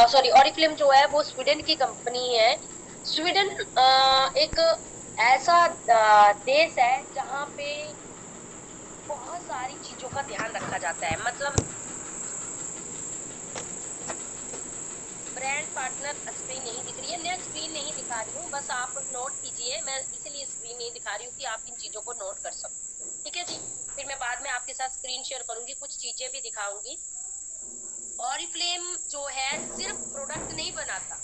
Sorry, Oriflame जो है वो स्वीडन की कंपनी है। स्वीडन एक ऐसा देश है जहाँ पे बहुत सारी चीजों का ध्यान रखा जाता है। मतलब ब्रांड पार्टनर स्क्रीन नहीं दिख रही है, मैं स्क्रीन नहीं दिखा रही हूँ, बस आप नोट कीजिए, मैं इसीलिए स्क्रीन नहीं दिखा रही हूँ कि आप इन चीजों को नोट कर सको। ठीक है जी। फिर मैं बाद में आपके साथ स्क्रीन शेयर करूंगी, कुछ चीजें भी दिखाऊंगी। ऑरिफ्लेम जो है सिर्फ प्रोडक्ट नहीं बनाता,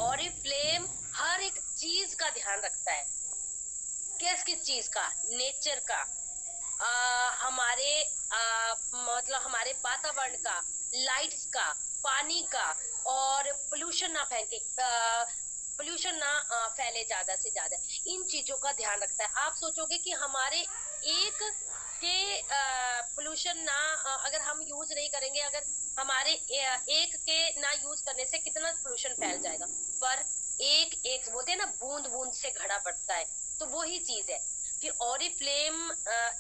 ऑरिफ्लेम हर एक चीज का ध्यान रखता है। किस किस चीज का? नेचर का, हमारे मतलब हमारे वातावरण का, लाइट्स का, पानी का, और पोल्यूशन ना फैले, पोल्यूशन ना फैले ज्यादा से ज्यादा, इन चीजों का ध्यान रखता है। आप सोचोगे कि हमारे एक के पोल्यूशन ना अगर हम यूज नहीं करेंगे, अगर हमारे एक के ना यूज करने से कितना पोल्यूशन फैल जाएगा। पर एक एक बोलते हैं ना, बूंद बूंद से घड़ा बढ़ता है, तो वो ही चीज है। कि ओरिफ्लेम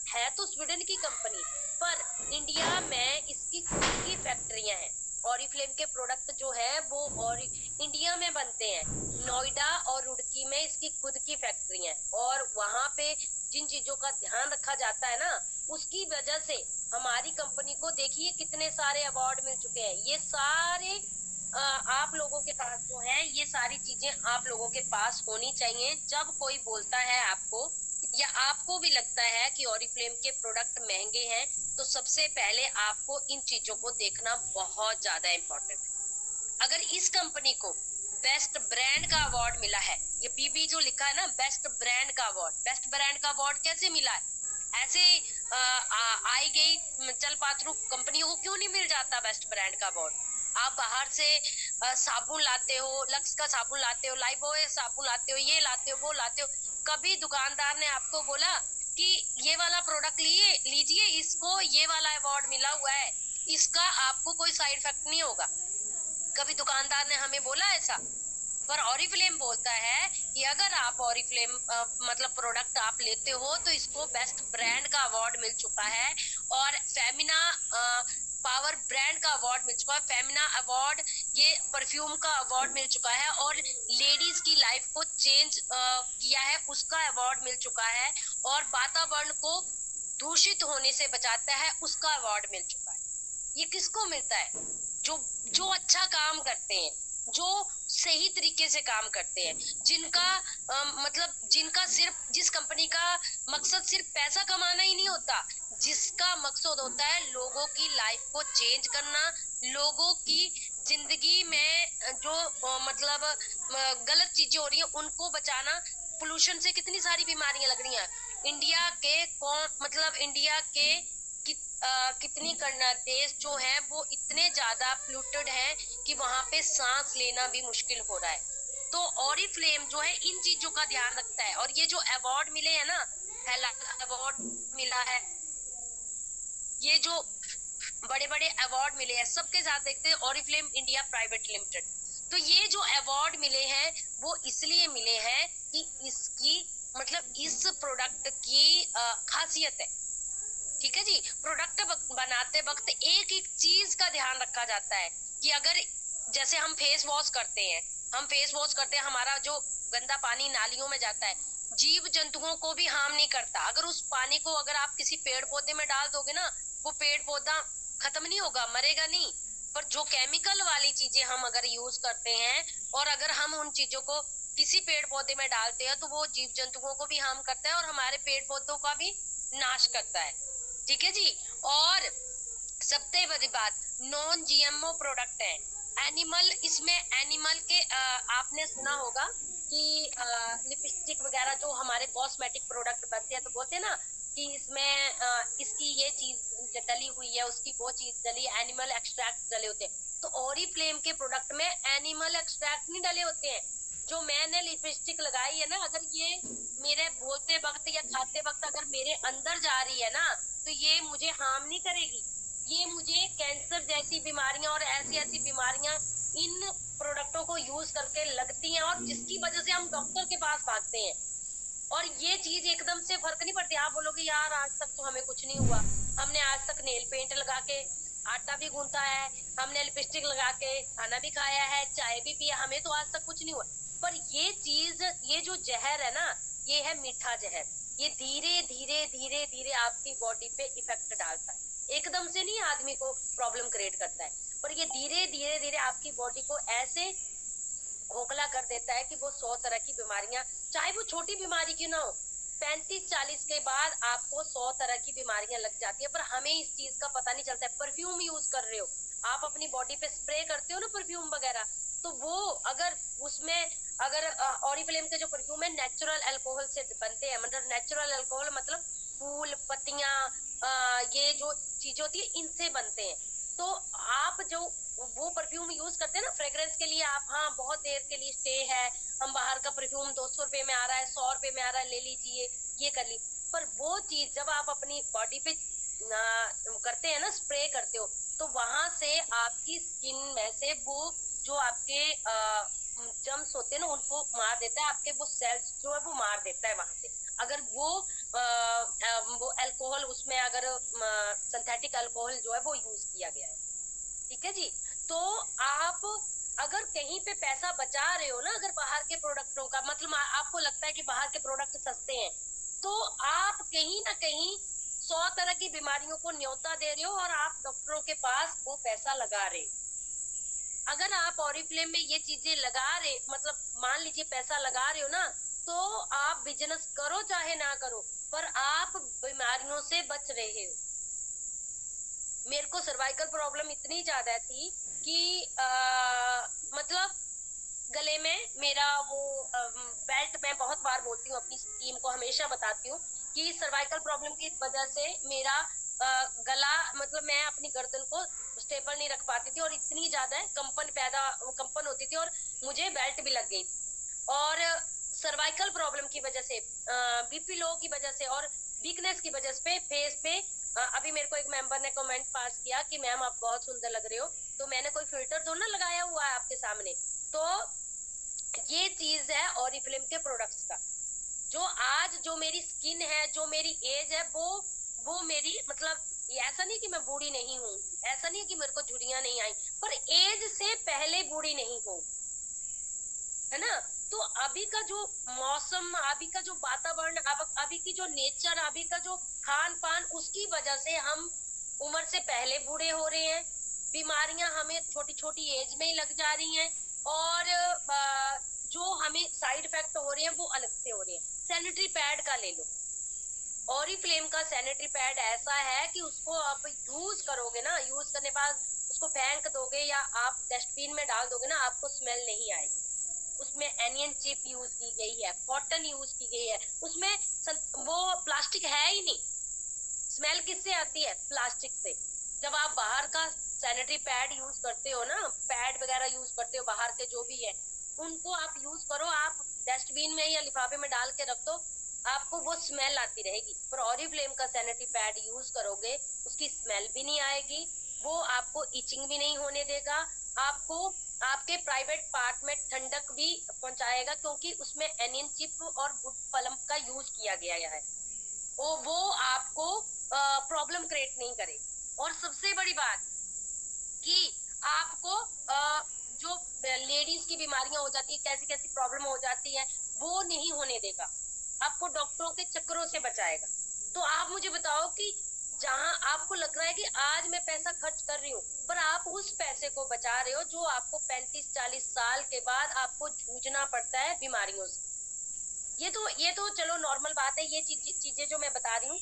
है तो स्वीडन की कंपनी, पर इंडिया में इसकी खुद की फैक्ट्रियां हैं। ओरिफ्लेम के प्रोडक्ट जो है वो और इंडिया में बनते हैं। नोएडा और रुड़की में इसकी खुद की फैक्ट्रियां हैं, और वहां पे जिन चीजों का ध्यान रखा जाता है ना, उसकी वजह से हमारी कंपनी को देखिए कितने सारे अवार्ड मिल चुके हैं। ये सारे आप लोगों के पास जो है, ये सारी चीजें आप लोगों के पास होनी चाहिए। जब कोई बोलता है आपको, या आपको भी लगता है कि ऑरिफ्लेम के प्रोडक्ट महंगे हैं, तो सबसे पहले आपको इन चीजों को देखना बहुत ज्यादा इम्पोर्टेंट है। अगर इस कंपनी को बेस्ट ब्रांड का अवार्ड मिला है, ये बीबी जो लिखा है ना, बेस्ट ब्रांड का अवार्ड, बेस्ट ब्रांड का अवार्ड कैसे मिला है? ऐसे आई गई चल पाथरू कंपनियों को क्यों नहीं मिल जाता बेस्ट ब्रांड का अवार्ड? आप बाहर से साबुन लाते हो, लक्स का साबुन लाते हो, लाइफबॉय साबुन लाते हो, ये लाते हो, वो लाते हो, कभी दुकानदार ने आपको बोला कि ये वाला प्रोडक्ट लीजिए, इसको ये वाला अवार्ड मिला हुआ है, इसका आपको कोई साइड इफेक्ट नहीं होगा? कभी दुकानदार ने हमें बोला ऐसा? पर ऑरिफ्लेम बोलता है कि अगर आप ऑरिफ्लेम मतलब प्रोडक्ट आप लेते हो तो इसको बेस्ट ब्रांड का अवार्ड मिल चुका है, और फेमिना पावर ब्रांड का अवार्ड मिल चुका है, फेमिना अवार्ड, ये परफ्यूम का अवार्ड मिल चुका है, और लेडीज की लाइफ को चेंज किया है उसका अवार्ड मिल चुका है, और वातावरण को दूषित होने से बचाता है उसका अवार्ड मिल चुका है। ये किसको मिलता है? जो जो अच्छा काम करते हैं, जो सही तरीके से काम करते हैं, जिनका मतलब जिनका सिर्फ, जिस कंपनी का मकसद सिर्फ पैसा कमाना ही नहीं होता, जिसका मकसद होता है लोगों की लाइफ को चेंज करना, लोगों की जिंदगी में जो मतलब गलत चीजें हो रही हैं उनको बचाना। पोल्यूशन से कितनी सारी बीमारियां लग रही हैं। इंडिया के कौन मतलब इंडिया के कितनी करना देश जो है वो इतने ज्यादा पोल्यूटेड है कि वहां पे सांस लेना भी मुश्किल हो रहा है। तो ऑरिफ्लेम जो है इन चीजों का ध्यान रखता है, और ये जो अवार्ड मिले हैं ना, हेलाल अवार्ड मिला है, ये जो बड़े बड़े अवार्ड मिले हैं, सबके साथ देखते हैं ऑरिफ्लेम इंडिया प्राइवेट लिमिटेड। तो ये जो अवार्ड मिले हैं वो इसलिए मिले हैं कि इसकी मतलब इस प्रोडक्ट की खासियत है। ठीक है जी। प्रोडक्ट बनाते वक्त एक एक चीज का ध्यान रखा जाता है कि अगर जैसे हम फेस वॉश करते हैं, हम फेस वॉश करते हैं, हमारा जो गंदा पानी नालियों में जाता है, जीव जंतुओं को भी हार्म नहीं करता। अगर उस पानी को अगर आप किसी पेड़ पौधे में डाल दोगे ना, वो पेड़ पौधा खत्म नहीं होगा, मरेगा नहीं। पर जो केमिकल वाली चीजें हम अगर यूज करते हैं, और अगर हम उन चीजों को किसी पेड़ पौधे में डालते हैं, तो वो जीव जंतुओं को भी हार्म करता है और हमारे पेड़ पौधों का भी नाश करता है। ठीक है जी। और सबसे बड़ी बात, नॉन जीएमओ प्रोडक्ट है। एनिमल, इसमें एनिमल के आपने सुना होगा कि लिपस्टिक वगैरह जो हमारे कॉस्मेटिक प्रोडक्ट बनते हैं, तो बोलते हैं ना कि इसमें इसकी ये चीज डली हुई है, उसकी वो चीज डली, एनिमल एक्सट्रैक्ट डले होते हैं। तो ओरिफ्लेम के प्रोडक्ट में एनिमल एक्सट्रैक्ट नहीं डले होते हैं। जो मैंने लिपस्टिक लगाई है ना, अगर ये मेरे बोलते वक्त या खाते वक्त अगर मेरे अंदर जा रही है ना, तो ये मुझे हार्म नहीं करेगी। ये मुझे कैंसर जैसी बीमारियां और ऐसी ऐसी बीमारियां इन प्रोडक्टों को यूज करके लगती हैं, और जिसकी वजह से हम डॉक्टर के पास भागते हैं। और ये चीज एकदम से फर्क नहीं पड़ती। आप बोलोगे यार आज तक तो हमें कुछ नहीं हुआ, हमने आज तक नेल पेंट लगा के आटा भी गूंथा है, हमने लिपस्टिक लगा के खाना भी खाया है, चाय भी पिया, हमें तो आज तक कुछ नहीं हुआ। पर ये चीज, ये जो जहर है ना, ये है मीठा जहर। ये धीरे धीरे धीरे धीरे आपकी बॉडी पे इफेक्ट डालता है, एकदम से नहीं आदमी को प्रॉब्लम क्रिएट करता है, पर ये धीरे धीरे धीरे आपकी बॉडी को ऐसे खोखला कर देता है कि वो 100 तरह की बीमारियां, चाहे वो छोटी बीमारी क्यों ना हो, 35-40 के बाद आपको 100 तरह की बीमारियां लग जाती है। पर हमें इस चीज का पता नहीं चलता है। परफ्यूम यूज कर रहे हो आप, अपनी बॉडी पे स्प्रे करते हो ना परफ्यूम वगैरह, तो वो अगर उसमें, अगर ऑरिफ्लेम के जो परफ्यूम है नेचुरल अल्कोहल से बनते हैं, मतलब नेचुरल अल्कोहल मतलब फूल पत्तियां, ये जो चीजें होती है इनसे बनते हैं। तो आप जो वो परफ्यूम यूज करते हैं ना फ्रेग्रेंस के लिए, आप हाँ बहुत देर के लिए स्टे है, हम बाहर का परफ्यूम 200 रुपए में आ रहा है, 100 रुपए में आ रहा है, ले लीजिए, ये कर ली। पर वो चीज जब आप अपनी बॉडी पे करते हैं ना, स्प्रे करते हो, तो वहां से आपकी स्किन में से वो जो आपके जम्स होते हैं ना उनको मार देता है, आपके वो सेल्स जो है वो मार देता है वहां से। अगर वो अल्कोहल उसमें, अगर सिंथेटिक अल्कोहल जो है वो यूज किया गया है, ठीक है जी। तो आप अगर कहीं पे पैसा बचा रहे हो ना, अगर बाहर के प्रोडक्टों का मतलब आपको लगता है कि बाहर के प्रोडक्ट सस्ते हैं, तो आप कहीं ना कहीं 100 तरह की बीमारियों को न्योता दे रहे हो और आप डॉक्टरों के पास वो पैसा लगा रहे हो। अगर आप ऑरिफ्लेम में ये चीजें लगा रहे, मतलब मान लीजिए पैसा लगा रहे हो ना, तो आप बिजनेस करो चाहे ना करो, पर आप बीमारियों से बच रहे हो। मेरे को सर्वाइकल प्रॉब्लम इतनी ज्यादा थी कि मतलब गले में मेरा वो बेल्ट, मैं बहुत बार बोलती हूँ अपनी टीम को, हमेशा बताती हूँ कि सर्वाइकल प्रॉब्लम की वजह से मेरा गला, मतलब मैं अपनी गर्दन को स्टेबल नहीं रख पाती थी, और इतनी ज्यादा कंपन होती थी, और मुझे बेल्ट भी लग गई थी। और सर्वाइकल प्रॉब्लम की वजह से, बीपी लो की वजह से, और वीकनेस की वजह से फेस पे अभी मेरे को एक मेंबर ने कमेंट पास किया कि मैम आप बहुत सुंदर लग रहे हो, तो मैंने कोई फिल्टर तो ना लगाया हुआ है आपके सामने। तो ये चीज है ऑरिफ्लेम के प्रोडक्ट्स का। जो आज जो मेरी स्किन है, जो मेरी एज है, वो मेरी मतलब, ये ऐसा नहीं कि मैं बूढ़ी नहीं हूँ, ऐसा नहीं कि मेरे को झुर्रियां नहीं आई, पर एज से पहले बूढ़ी नहीं हूँ, है ना। तो अभी का जो मौसम, अभी का जो वातावरण, अभी की जो नेचर, अभी का जो खान पान, उसकी वजह से हम उम्र से पहले बूढ़े हो रहे हैं। बीमारियां हमें छोटी छोटी एज में ही लग जा रही हैं, और जो हमें साइड इफेक्ट हो रहे हैं वो अलग से हो रहे हैं। सैनिटरी पैड का ले लो, ऑरिफ्लेम का सैनिटरी पैड ऐसा है कि उसको आप यूज करोगे ना, यूज करने के बाद उसको फेंक दोगे या आप डस्टबिन में डाल दोगे ना, आपको स्मेल नहीं आएगी। उसमें एनियन चिप यूज की गई है, कॉटन यूज की गई है उसमें, वो प्लास्टिक है ही नहीं। स्मेल किससे आती है? प्लास्टिक से। जब आप बाहर का सैनिटरी पैड यूज करते हो ना, पैड वगैरह यूज करते हो बाहर के जो भी है, उनको आप यूज करो, आप डस्टबिन में या लिफाफे में डाल के रख दो, आपको वो स्मेल आती रहेगी। पर ऑरिफ्लेम का सैनिटरी पैड यूज करोगे, उसकी स्मेल भी नहीं आएगी, वो आपको इचिंग भी नहीं होने देगा, आपको आपके प्राइवेट पार्ट में ठंडक भी पहुंचाएगा, क्योंकि उसमें एनियन चिप और वुड पलम का यूज किया गया है। वो आपको प्रॉब्लम क्रिएट नहीं करेगी। और सबसे बड़ी बात कि आपको जो लेडीज की बीमारियां हो जाती है, कैसी कैसी प्रॉब्लम हो जाती है, वो नहीं होने देगा, आपको डॉक्टरों के चक्करों से बचाएगा। तो आप मुझे बताओ कि जहां आपको लग रहा है कि आज मैं पैसा खर्च कर रही हूँ, पर आप उस पैसे को बचा रहे हो जो आपको 35-40 साल के बाद आपको जूझना पड़ता है बीमारियों से। ये तो चलो नॉर्मल बात है, ये चीजें जो मैं बता रही हूँ,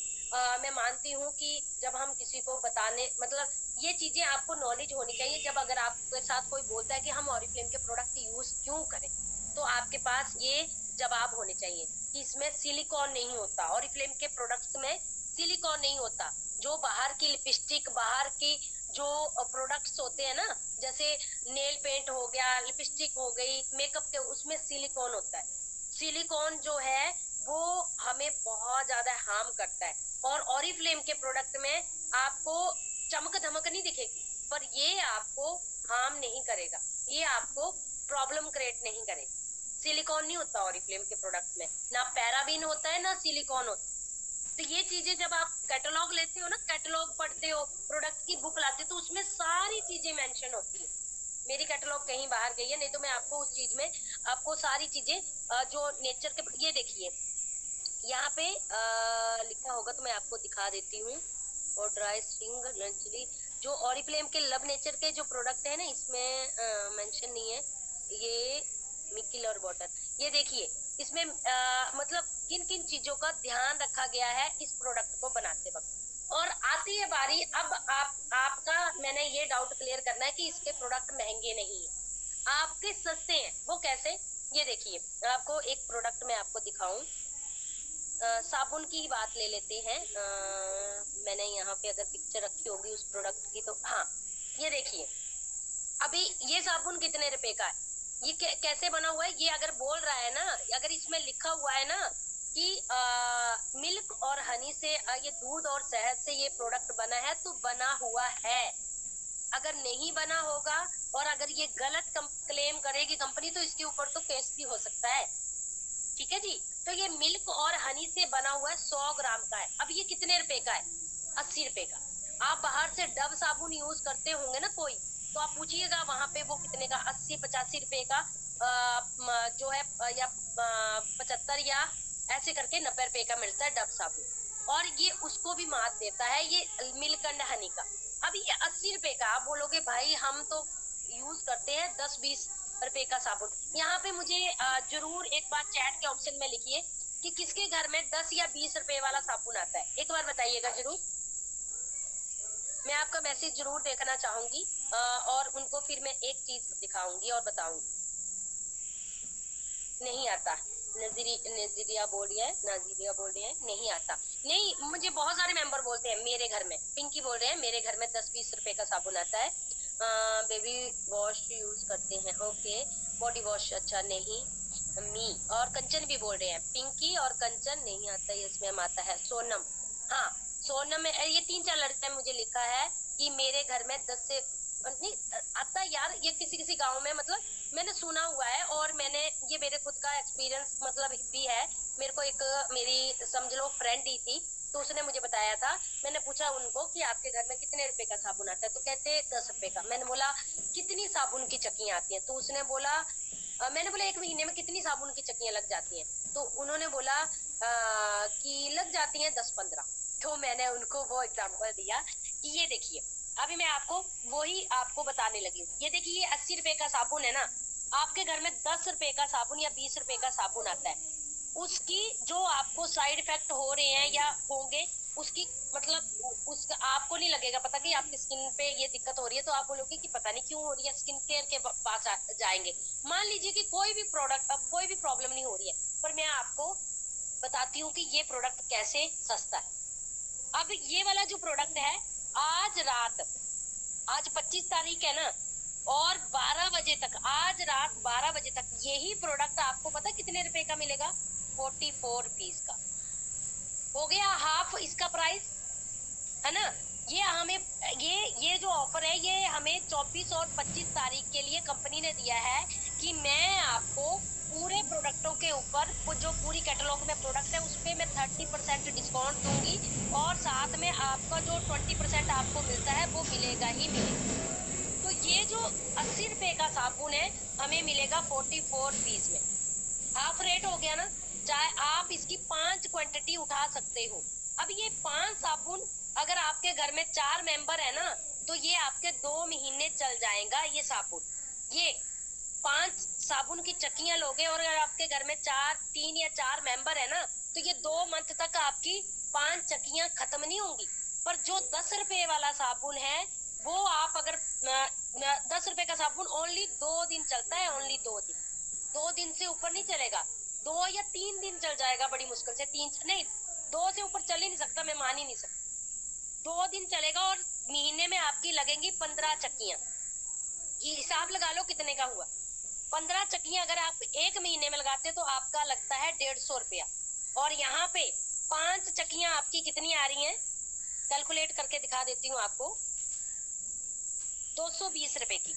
मैं मानती हूँ कि जब हम किसी को बताने, मतलब ये चीजें आपको नॉलेज होनी चाहिए। जब अगर आपके साथ कोई बोलता है कि हम ऑरिफ्लेम के प्रोडक्ट यूज क्यों करें, तो आपके पास ये जवाब होने चाहिए कि इसमें सिलिकॉन नहीं होता, ऑरिफ्लेम के प्रोडक्ट्स में सिलिकॉन नहीं होता। जो बाहर की लिपस्टिक, बाहर की जो प्रोडक्ट्स होते हैं ना, जैसे नेल पेंट हो गया, लिपस्टिक हो गई, मेकअप के, उसमें सिलिकॉन होता है। सिलिकॉन जो है वो हमें बहुत ज्यादा हार्म करता है। और ऑरिफ्लेम के प्रोडक्ट में आपको चमक धमक नहीं दिखेगी, पर ये आपको हार्म नहीं करेगा, ये आपको प्रॉब्लम क्रिएट नहीं करेगा। सिलिकॉन नहीं होता ऑरिफ्लेम के प्रोडक्ट में, ना पैराबीन होता है ना सिलिकॉन होता है, तो ये चीजें जब आप कैटलॉग लेते हो ना, कैटलॉग पढ़ते हो, प्रोडक्ट की बुक लाते हो, तो उसमें सारी चीजें मेंशन होती है। मेरी कैटलॉग कहीं बाहर गई है, नहीं तो मैं आपको उस चीज में आपको सारी चीजें जो नेचर के, ये देखिए यहाँ पे लिखा होगा तो मैं आपको दिखा देती हूँ। और ड्राई स्ट्रिंग नेचुरली, जो ऑरिफ्लेम के लव नेचर के जो प्रोडक्ट है ना, इसमें मेंशन नहीं है ये मिकिल और बॉटल। ये देखिए इसमें मतलब किन किन चीजों का ध्यान रखा गया है इस प्रोडक्ट को बनाते वक्त। और आती है बारी, अब आपका मैंने ये डाउट क्लियर करना है कि इसके प्रोडक्ट महंगे नहीं है, आपके सस्ते हैं। वो कैसे, ये देखिए आपको एक प्रोडक्ट मैं आपको दिखाऊं। साबुन की बात ले लेते हैं। मैंने यहाँ पे अगर पिक्चर रखी होगी उस प्रोडक्ट की, तो हाँ ये देखिए, अभी ये साबुन कितने रुपए का है, ये कैसे बना हुआ है, ये अगर बोल रहा है ना, अगर इसमें लिखा हुआ है ना कि मिल्क और हनी से ये दूध और शहद से ये प्रोडक्ट बना है, तो बना हुआ है। अगर नहीं बना होगा और अगर ये गलत क्लेम करेगी कंपनी, तो इसके ऊपर तो केस भी हो सकता है। ठीक है जी। तो ये मिल्क और हनी से बना हुआ है, 100 ग्राम का है। अब ये कितने रुपए का है, 80 रुपए का। आप बाहर से डव साबुन यूज करते होंगे ना कोई, तो आप पूछिएगा वहां पे वो कितने का, 80-85 रुपए का जो है, या 75 या ऐसे करके 90 रुपए का मिलता है डव साबुन। और ये उसको भी मात देता है, ये मिल्क एंड हनी का। अब ये 80 रुपए का, आप बोलोगे भाई हम तो यूज करते हैं 10-20 रुपए का साबुन। यहाँ पे मुझे जरूर एक बार चैट के ऑप्शन में लिखिए कि किसके घर में 10 या 20 रुपए वाला साबुन आता है, एक बार बताइएगा जरूर। मैं आपका मैसेज जरूर देखना चाहूंगी और उनको फिर मैं एक चीज दिखाऊंगी और बताऊंगी। नहीं आता, नजीरिया बोल रही है, नाजीरिया बोल रही है नहीं आता। नहीं, मुझे बहुत सारे मेंबर बोलते हैं, मेरे घर में पिंकी बोल रहे हैं मेरे घर में 10-20 रुपए का साबुन आता है। बेबी वॉश यूज करते हैं, ओके। बॉडी वॉश अच्छा नहीं। मी और कंचन भी बोल रहे हैं, पिंकी और कंचन नहीं आता, यस मैम आता है। सोनम, हाँ सोनम में ये 3-4 लड़के हैं, मुझे लिखा है कि मेरे घर में 10 से नहीं आता है यार, ये किसी किसी गांव में, मतलब मैंने सुना हुआ है और मैंने ये मेरे खुद का एक्सपीरियंस मतलब भी है। मेरे को एक मेरी समझ लो फ्रेंड ही थी, तो उसने मुझे बताया था। मैंने पूछा उनको कि आपके घर में कितने रुपए का साबुन आता है, तो कहते 10 रुपए का। मैंने बोला कितनी साबुन की चक्कियां आती हैं, तो उसने बोला मैंने बोला 1 महीने में कितनी साबुन की चक्कियां लग जाती हैं, तो उन्होंने बोला कि लग जाती हैं 10-15। तो मैंने उनको वो एग्जाम्पल दिया कि ये देखिए, अभी मैं आपको वही आपको बताने लगी हूँ। ये देखिए ये 80 रुपए का साबुन है ना, आपके घर में 10 रुपए का साबुन या 20 रुपए का साबुन आता है, उसकी जो आपको साइड इफेक्ट हो रहे हैं या होंगे, उसकी मतलब उसका आपको नहीं लगेगा पता कि आपकी स्किन पे ये दिक्कत हो रही है, तो आप बोलोगे कि पता नहीं क्यों हो रही है, स्किन केयर के पास जाएंगे। मान लीजिए कि कोई भी प्रोडक्ट, अब कोई भी प्रॉब्लम नहीं हो रही है, पर मैं आपको बताती हूँ कि ये प्रोडक्ट कैसे सस्ता है। अब ये वाला जो प्रोडक्ट है, आज रात, आज 25 तारीख है ना, और 12 बजे तक, आज रात 12 बजे तक यही प्रोडक्ट आपको पता है कितने रुपए का मिलेगा, 44 रुपीज का। हो गया हाफ इसका प्राइस, है ना। ये हमें ये जो ऑफर है, ये हमें 24 और 25 तारीख के लिए कंपनी ने दिया है कि मैं आपको पूरे प्रोडक्टों के ऊपर, जो पूरी कैटलॉग में प्रोडक्ट है उस पे मैं 30% डिस्काउंट दूंगी, और साथ में आपका जो 20% आपको मिलता है वो मिलेगा ही मिलेगा। तो ये जो 80 रुपए का साबुन है, हमें मिलेगा 44 रुपीज में, हाफ रेट हो गया ना। चाहे आप इसकी 5 क्वांटिटी उठा सकते हो। अब ये 5 साबुन, अगर आपके घर में 4 मेंबर है ना, तो ये आपके 2 महीने चल जाएगा ये साबुन। ये 5 साबुन की चक्कियां लोगे, और अगर आपके घर में 3 या 4 मेंबर है ना, तो ये 2 मंथ तक आपकी 5 चक्कियां खत्म नहीं होंगी। पर जो 10 रुपए वाला साबुन है, वो आप अगर 10 रुपए का साबुन ओनली 2 दिन चलता है, ओनली 2 दिन, 2 दिन से ऊपर नहीं चलेगा। 2 या 3 दिन चल जाएगा बड़ी मुश्किल से, तीन नहीं, 2 से ऊपर चल ही नहीं सकता, मैं मान ही नहीं सकती। 2 दिन चलेगा और महीने में आपकी लगेंगी 15 चक्कियां। ये हिसाब लगा लो कितने का हुआ। 15 चक्कियां अगर आप एक महीने में लगाते तो आपका लगता है 150 रुपया। और यहाँ पे 5 चक्कियां आपकी कितनी आ रही हैं, कैलकुलेट करके दिखा देती हूँ आपको, 220 रुपए की।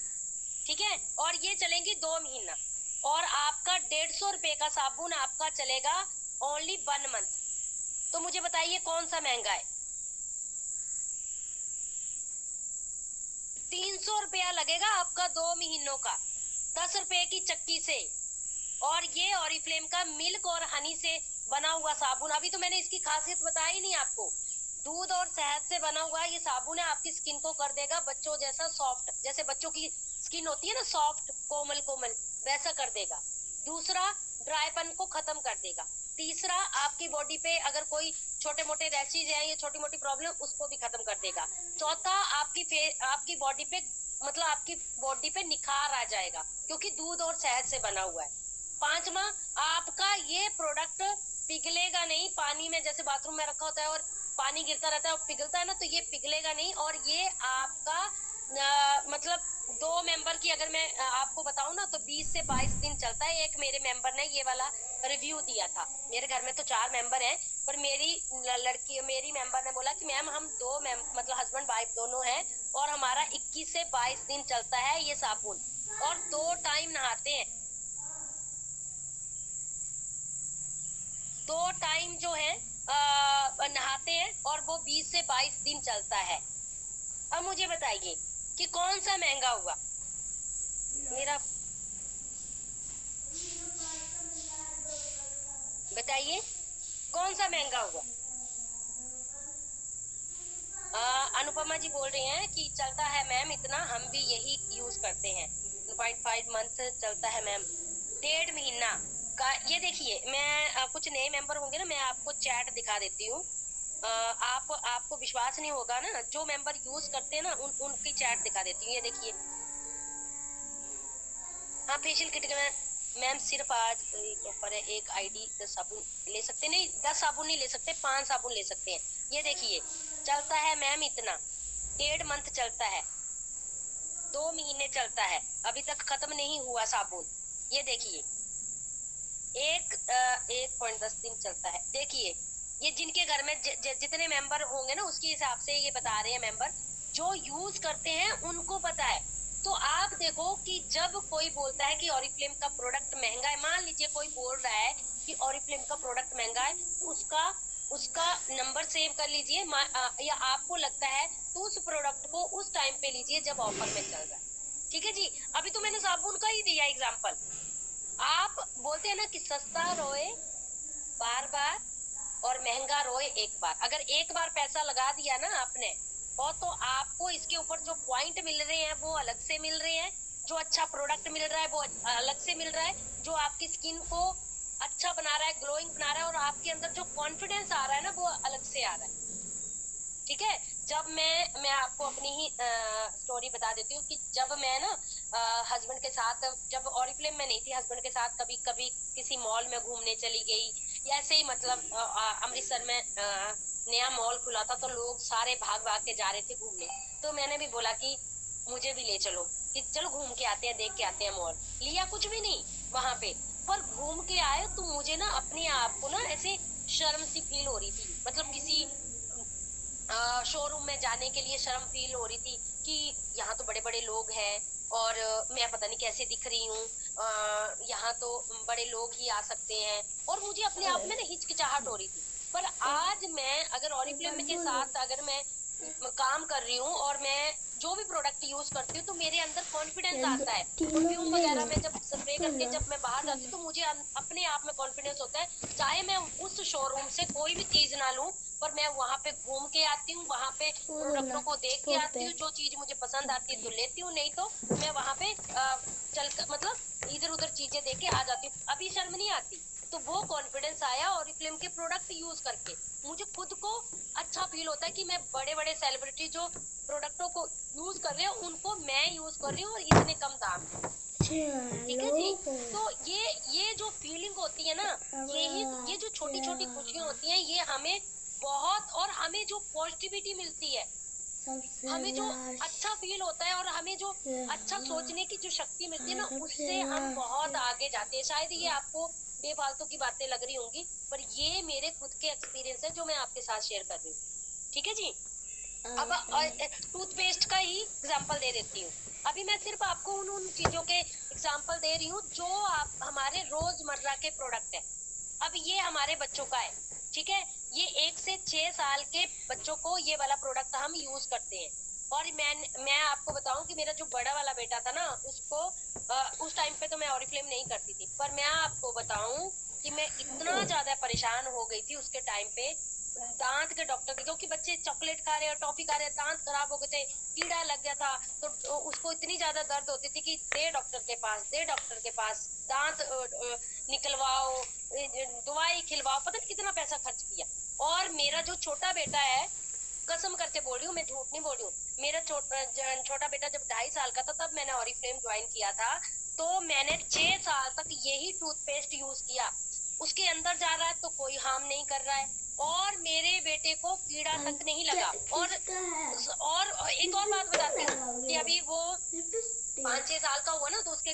ठीक है, और ये चलेंगी 2 महीना, और आपका 150 रुपए का साबुन आपका चलेगा ओनली 1 मंथ। तो मुझे बताइए कौन सा महंगा है? 300 रुपया लगेगा आपका 2 महीनों का, 10 रुपए की चक्की से। और ये ऑरिफ्लेम का मिल्क और हनी से बना हुआ साबुन, अभी तो मैंने इसकी खासियत बताई नहीं आपको। दूध और शहद से बना हुआ ये साबुन है, आपकी स्किन को कर देगा बच्चों जैसा सॉफ्ट, जैसे बच्चों की स्किन होती है ना सॉफ्ट कोमल कोमल, वैसा कर देगा। दूसरा, ड्राईपन को खत्म कर देगा। तीसरा, आपकी बॉडी पे अगर कोई छोटे मोटे रैशेज हैं या छोटी मोटी प्रॉब्लम, उसको भी खत्म कर देगा। चौथा, आपकी बॉडी पे, मतलब आपकी बॉडी पे निखार आ जाएगा, क्योंकि दूध और शहद से बना हुआ है। पांचवा, आपका ये प्रोडक्ट पिघलेगा नहीं पानी में, जैसे बाथरूम में रखा होता है और पानी गिरता रहता है और पिघलता है ना, तो ये पिघलेगा नहीं। और ये आपका मतलब 2 मेंबर की अगर मैं आपको बताऊं ना, तो 20 से 22 दिन चलता है। एक मेरे मेंबर ने ये वाला रिव्यू दिया था, मेरे घर में तो 4 मेंबर हैं, पर मेरी मेंबर ने बोला कि मैम हम मतलब हस्बैंड वाइफ दोनों हैं, और हमारा 21 से 22 दिन चलता है ये साबुन, और 2 टाइम नहाते हैं। 2 टाइम जो है नहाते हैं, और वो 20 से 22 दिन चलता है। अब मुझे बताइए कि कौन सा महंगा हुआ? मेरा बताइए कौन सा महंगा हुआ? अनुपमा जी बोल रही हैं कि चलता है मैम इतना, हम भी यही यूज करते हैं। 1.5 मंथ चलता है मैम, 1.5 महीना का। ये देखिए, मैं कुछ नए मेंबर होंगे ना, मैं आपको चैट दिखा देती हूँ। आपको विश्वास नहीं होगा ना, जो मेंबर यूज करते हैं ना उनकी चैट दिखा देती हूँ। ये देखिए, हाँ फेशियल किट में मैम सिर्फ आज एक ऑफर है, एक आईडी 10 साबुन ले सकते, नहीं 10 साबुन नहीं ले सकते, 5 साबुन ले सकते हैं। ये देखिए, चलता है मैम इतना, 1.5 मंथ चलता है, 2 महीने चलता है, अभी तक खत्म नहीं हुआ साबुन। ये देखिए, 1.10 दिन चलता है। देखिए, ये जिनके घर में जितने मेंबर होंगे ना, उसके हिसाब से ये बता रहे हैं मेंबर, जो यूज करते हैं उनको पता है। तो आप देखो कि जब कोई बोलता है कि ऑरिफ्लेम का प्रोडक्ट महंगा है, मान लीजिए कोई बोल रहा है कि ऑरिफ्लेम का प्रोडक्ट महंगा है, तो उसका उसका नंबर सेव कर लीजिए, या आपको लगता है तो उस प्रोडक्ट को उस टाइम पे लीजिए जब ऑफर में चल रहा है। ठीक है जी। अभी तो मैंने साबुन का ही दिया एग्जाम्पल। आप बोलते हैं ना कि सस्ता रोए बार बार और महंगा रोए एक बार। अगर एक बार पैसा लगा दिया ना आपने, और तो आपको इसके ऊपर जो पॉइंट मिल रहे हैं वो अलग से मिल रहे हैं, जो अच्छा प्रोडक्ट मिल रहा है वो अलग से मिल रहा है, जो आपकी स्किन को अच्छा बना रहा है, ग्लोइंग बना रहा है, और आपके अंदर जो कॉन्फिडेंस आ रहा है ना, वो अलग से आ रहा है। ठीक है। जब मैं आपको अपनी ही स्टोरी बता देती हूँ कि जब मैं ना हस्बैंड के साथ, जब ऑरिफ्लेम में नहीं थी, हस्बैंड के साथ कभी कभी किसी मॉल में घूमने चली गई, या ऐसे ही मतलब अमृतसर में नया मॉल खुला था, तो लोग सारे भाग भाग के जा रहे थे घूमने, तो मैंने भी बोला कि मुझे भी ले चलो, कि चलो घूम के आते हैं, देख के आते हैं मॉल। लिया कुछ भी नहीं वहां पे, पर घूम के आए तो मुझे ना अपने आप को ना ऐसे शर्म सी फील हो रही थी, मतलब किसी शोरूम में जाने के लिए शर्म फील हो रही थी कि यहाँ तो बड़े बड़े लोग हैं, और मैं पता नहीं कैसे दिख रही हूँ, यहाँ तो बड़े लोग ही आ सकते हैं, और मुझे अपने आप में ना हिचकिचाहट हो रही थी। पर आज मैं अगर ऑरिफ्लेम के साथ अगर मैं काम कर रही हूँ, और मैं जो भी प्रोडक्ट यूज करती हूँ, तो मेरे अंदर कॉन्फिडेंस आता है। परफ्यूम वगैरह में जब स्प्रे करके जब मैं बाहर जाती हूँ, तो मुझे अपने आप में कॉन्फिडेंस होता है, चाहे मैं उस शोरूम से कोई भी चीज ना लूं, पर मैं वहां पे घूम के आती हूँ, वहां पे प्रोडक्टों को देख के आती हूँ, जो चीज मुझे पसंद आती है तो लेती हूँ, नहीं तो मैं वहां पे चल मतलब इधर उधर चीजें देख के आ जाती हूँ, अभी शर्म नहीं आती। तो वो कॉन्फिडेंस आया ऑरिफ्लेम के प्रोडक्ट यूज करके, मुझे खुद को अच्छा फील होता है कि मैं बड़े बड़े सेलिब्रिटी जो प्रोडक्टों को यूज कर रहे हैं उनको मैं यूज कर रही हूँ, और इतने कम दाम में। ठीक है जी। तो ये जो फीलिंग होती है ना, ये जो छोटी छोटी खुशियां होती हैं, ये हमें बहुत, और हमें जो पॉजिटिविटी मिलती है, हमें जो अच्छा फील होता है, और हमें जो अच्छा सोचने की जो शक्ति मिलती है ना, उससे हम बहुत आगे जाते हैं। शायद ये आपको बेफालतू की बातें लग रही होंगी, पर ये मेरे खुद के एक्सपीरियंस है जो मैं आपके साथ शेयर कर रही हूँ। ठीक है जी। अब टूथपेस्ट का ही एग्जांपल दे देती हूँ। अभी मैं सिर्फ आपको उन उन चीजों के एग्जांपल दे रही हूँ जो आप हमारे रोजमर्रा के प्रोडक्ट है। अब ये हमारे बच्चों का है, ठीक है। ये 1 से 6 साल के बच्चों को ये वाला प्रोडक्ट हम यूज करते हैं। और मैं आपको बताऊं कि मेरा जो बड़ा वाला बेटा था ना, उसको उस टाइम पे तो मैं ऑरिफ्लेम नहीं करती थी, पर मैं आपको बताऊं कि मैं इतना ज्यादा परेशान हो गई थी उसके टाइम पे दांत के डॉक्टर के, क्योंकि बच्चे चॉकलेट खा रहे हैं, टॉफी खा रहे हैं, दांत खराब हो गए थे, कीड़ा लग गया था। तो उसको इतनी ज्यादा दर्द होती थी कि दे डॉक्टर के पास, दे डॉक्टर के पास, दांत निकलवाओ, दवाई खिलवाओ, पता नहीं कितना पैसा खर्च किया। और मेरा जो छोटा बेटा है, कसम करके बोल रही हूँ, मैं झूठ नहीं बोल रही हूँ, मेरा छोटा बेटा जब 2.5 साल का था तब मैंने ऑरिफ्लेम ज्वाइन किया था। तो मैंने 6 साल तक यही टूथपेस्ट यूज किया। उसके अंदर जा रहा है तो कोई हार्म नहीं कर रहा है, और मेरे बेटे को कीड़ा तक नहीं लगा। और एक और बात बताती हूँ कि अभी वो 5-6 साल का हुआ ना, तो उसके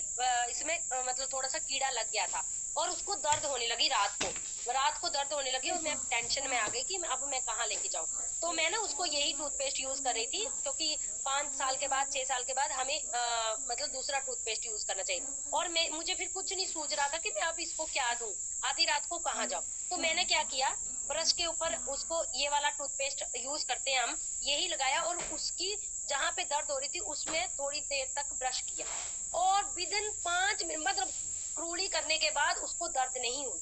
इसमें मतलब थोड़ा सा कीड़ा लग गया था, और उसको दर्द होने लगी रात को दर्द होने लगी, और मैं टेंशन में आ गई कि अब मैं कहाँ लेके जाऊँ। तो मैं ना उसको यही टूथपेस्ट यूज कर रही थी, क्योंकि 5 साल के बाद, 6 साल के बाद हमें मतलब दूसरा टूथपेस्ट यूज करना चाहिए। और मुझे फिर कुछ नहीं सूझ रहा था कि मैं अब इसको क्या दूं, आधी रात को कहाँ जाऊं। तो मैंने क्या किया, ब्रश के ऊपर उसको ये वाला टूथपेस्ट यूज करते हैं हम, यही लगाया, और उसकी जहां पे दर्द हो रही थी उसमें थोड़ी देर तक ब्रश किया, और विदिन 5 मिनट मतलब क्रूली करने के बाद उसको दर्द नहीं हुई।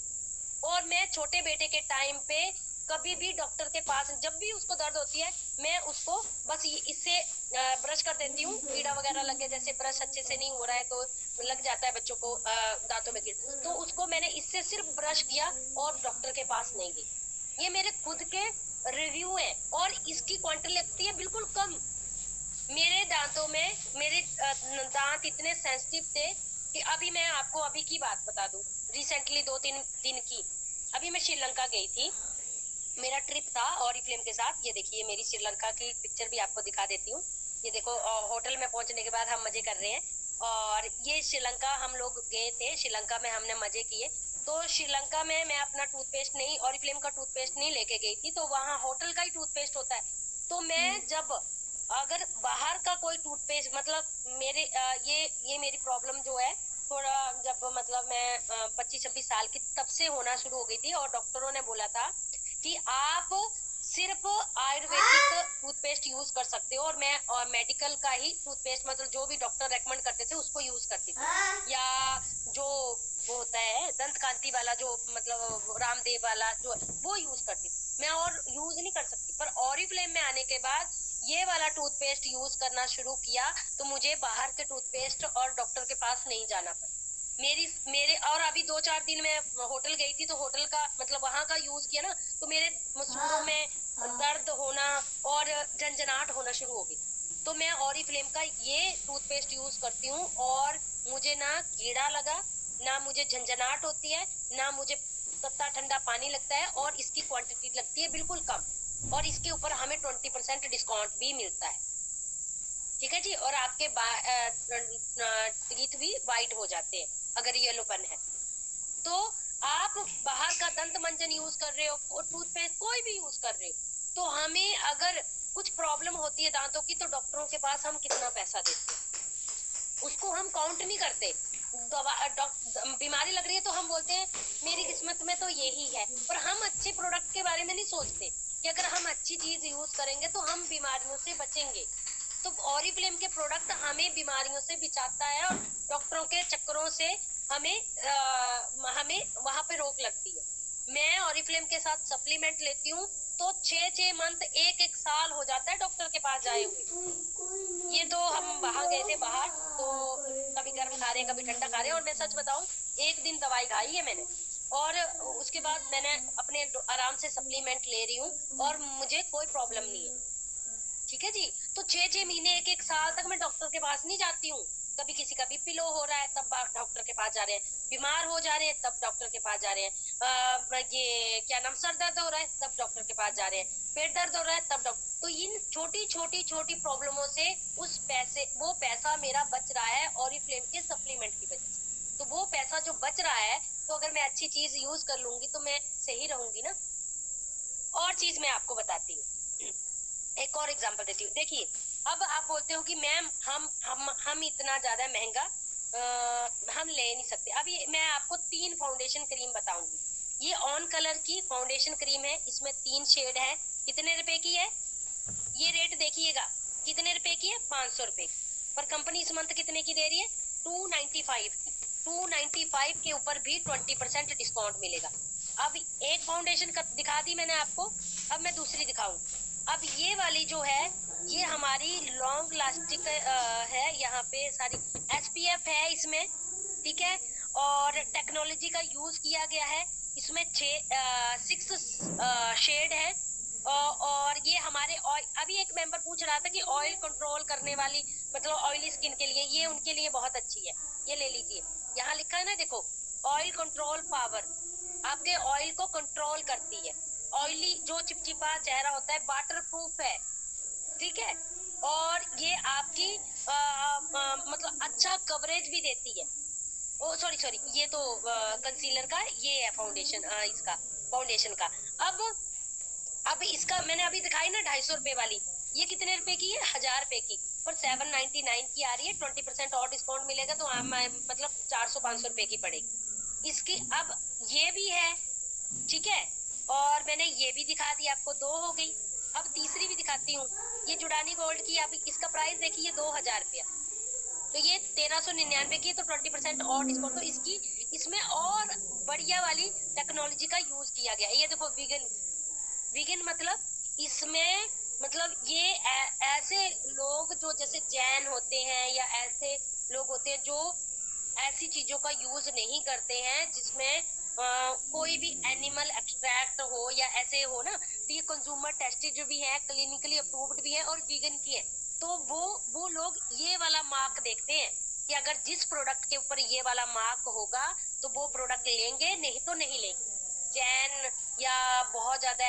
और मैं छोटे बेटे के टाइम पे कभी भी डॉक्टर के पास, जब भी उसको दर्द होती है, मैं उसको बस इससे ब्रश कर देती हूँ। कीड़ा वगैरह लग गया, जैसे ब्रश अच्छे से नहीं हो रहा है तो लग जाता है बच्चों को दांतों में कीड़ा, तो उसको मैंने इससे सिर्फ ब्रश किया और डॉक्टर के पास नहीं गई। ये मेरे खुद के रिव्यू है, और इसकी क्वांटिटी लगती है बिल्कुल कम। मेरे दांतों में, मेरे दांत इतने सेंसिटिव थे कि अभी मैं आपको अभी की बात बता दूं, रिसेंटली 2-3 दिन की, अभी मैं श्रीलंका गई थी, मेरा ट्रिप था ऑरिफ्लेम के साथ। ये देखिए मेरी श्रीलंका की पिक्चर भी आपको दिखा देती हूँ। ये देखो, होटल में पहुंचने के बाद हम मजे कर रहे हैं, और ये श्रीलंका हम लोग गए थे, श्रीलंका में हमने मजे किए। तो श्रीलंका में मैं अपना टूथपेस्ट नहीं, ऑरिफ्लेम का टूथपेस्ट नहीं लेके गई थी, तो वहाँ होटल का ही टूथपेस्ट होता है। तो मैं जब, अगर बाहर का कोई टूथपेस्ट, मतलब मेरे ये मेरी प्रॉब्लम जो है थोड़ा, जब मतलब मैं 25-26 साल की तब से होना शुरू हो गई थी, और डॉक्टरों ने बोला था कि आप सिर्फ आयुर्वेदिक टूथपेस्ट यूज कर सकते हो, और मैं मेडिकल का ही टूथपेस्ट, मतलब जो भी डॉक्टर रेकमेंड करते थे उसको यूज करती थी। या जो वो होता है दंत कांति वाला, जो मतलब रामदेव वाला जो, वो यूज करती थी मैं, और यूज नहीं कर सकती। पर ऑरिफ्लेम में आने के बाद ये वाला टूथपेस्ट यूज करना शुरू किया, तो मुझे बाहर के टूथपेस्ट और डॉक्टर के पास नहीं जाना पड़ा। मेरे और अभी 2-4 दिन में होटल गई थी, तो होटल का मतलब वहां का यूज किया ना, तो मेरे मसूड़ों में दर्द होना और झंझनाहट होना शुरू हो गई। तो मैं ऑरिफ्लेम का ये टूथपेस्ट यूज करती हूँ, और मुझे ना कीड़ा लगा, ना मुझे झंझनाहट होती है, ना मुझे तत्ता ठंडा पानी लगता है, और इसकी क्वांटिटी लगती है बिल्कुल कम, और इसके ऊपर हमें 20% डिस्काउंट भी मिलता है। ठीक है जी, और आपके टीथ भी वाइट हो जाते हैं अगर येलोपन है तो। आप बाहर का दंत मंजन यूज कर रहे हो, टूथपेस्ट कोई भी यूज कर रहे हो, तो हमें अगर कुछ प्रॉब्लम होती है दांतों की, तो डॉक्टरों के पास हम कितना पैसा देते हैं उसको हम काउंट नहीं करते। बीमारी लग रही है तो हम बोलते हैं मेरी किस्मत में तो यही है, पर हम अच्छे प्रोडक्ट के बारे में नहीं सोचते कि अगर हम अच्छी चीज यूज करेंगे तो हम बीमारियों से बचेंगे। तो ऑरिफ्लेम के प्रोडक्ट हमें बीमारियों से बचाता है, और डॉक्टरों के चक्करों से हमें वहां पे रोक लगती है। मैं ऑरिफ्लेम के साथ सप्लीमेंट लेती हूँ, तो 6-6 मंथ, 1-1 साल हो जाता है डॉक्टर के पास जाए हुए। ये तो हम वहां गए थे बाहर, तो कभी गर्म खा रहे हैं कभी ठंडा खा रहे हैं, और मैं सच बताऊं, एक दिन दवाई खाई है मैंने, और उसके बाद मैंने अपने आराम से सप्लीमेंट ले रही हूँ, और मुझे कोई प्रॉब्लम नहीं है। ठीक है जी। तो 6-6 महीने, 1-1 साल तक मैं डॉक्टर के पास नहीं जाती हूँ। कभी किसी का बीपी लो हो रहा है तब डॉक्टर के पास जा रहे हैं, बीमार हो जा रहे हैं तब डॉक्टर के पास जा रहे हैं, ये क्या नाम, सर दर्द हो रहा है तब डॉक्टर के पास जा रहे हैं, पेट दर्द हो रहा है तब डॉक्टर। तो इन छोटी छोटी छोटी प्रॉब्लमों से वो पैसा मेरा बच रहा है ऑरिफ्लेम के सप्लीमेंट की वजह से। तो वो पैसा जो बच रहा है, तो अगर मैं अच्छी चीज यूज कर लूंगी तो मैं सही रहूंगी ना। और चीज मैं आपको बताती हूँ, एक और एग्जांपल देती हूँ। देखिए, अब आप बोलते हो कि मैम हम इतना ज्यादा महंगा हम ले नहीं सकते। अभी मैं आपको 3 फाउंडेशन क्रीम बताऊंगी, ये ऑन कलर की फाउंडेशन क्रीम है, इसमें 3 शेड है। कितने रुपए की है? ये रेट देखिएगा, कितने रुपए की है? 500 रुपए की। पर कंपनी इस मंथ कितने की दे रही है? 295 की। 295 के ऊपर भी 20% डिस्काउंट मिलेगा। अब एक फाउंडेशन का दिखा दी मैंने आपको, अब मैं दूसरी दिखाऊं। अब ये वाली जो है, ये हमारी लॉन्ग लास्टिक है। यहाँ पे सारी SPF है इसमें, ठीक है। और टेक्नोलॉजी का यूज किया गया है इसमें। 6 शेड है। और ये हमारे अभी एक मेंबर पूछ रहा था कि ऑयल कंट्रोल करने वाली, मतलब ऑयली स्किन के लिए, ये उनके लिए बहुत अच्छी है। ये ले लीजिए, यहाँ लिखा है ना, देखो, ऑयल कंट्रोल पावर, आपके ऑयल को कंट्रोल करती है। ऑयली जो चिपचिपा चेहरा होता है, वाटर प्रूफ है, ठीक है। और ये आपकी मतलब अच्छा कवरेज भी देती है। ओ सॉरी सॉरी, ये तो कंसीलर का, ये है फाउंडेशन, इसका फाउंडेशन का। अब अब इसका मैंने अभी दिखाई ना 250 रुपए वाली, ये कितने रुपए की है? 1000 रुपए की। पर 799 की आ रही है, 20% और डिस्काउंट मिलेगा तो मतलब 400-500 रुपए की पड़ेगी इसकी। अब ये भी है, ठीक है। और मैंने ये भी दिखा दी आपको, 2 हो गई। अब तीसरी भी दिखाती हूँ, ये जुडानी गोल्ड की। अब इसका प्राइस देखिए 2000 रुपया, तो ये 1399 की है, तो 20% और डिस्काउंट। तो इसकी, इसमें और बढ़िया वाली टेक्नोलॉजी का यूज किया गया है। ये देखो, वीगन, वीगन मतलब इसमें, मतलब ये ऐसे लोग जो जैसे जैन होते हैं, या ऐसे लोग होते हैं जो ऐसी चीजों का यूज नहीं करते हैं जिसमें कोई भी एनिमल एक्सट्रैक्ट हो या ऐसे हो ना, तो ये कंज्यूमर टेस्टेड भी है, क्लिनिकली अप्रूव्ड भी है और वीगन की है। तो वो लोग ये वाला मार्क देखते हैं कि अगर जिस प्रोडक्ट के ऊपर ये वाला मार्क होगा तो वो प्रोडक्ट लेंगे, नहीं तो नहीं लेंगे। जैन या बहुत ज्यादा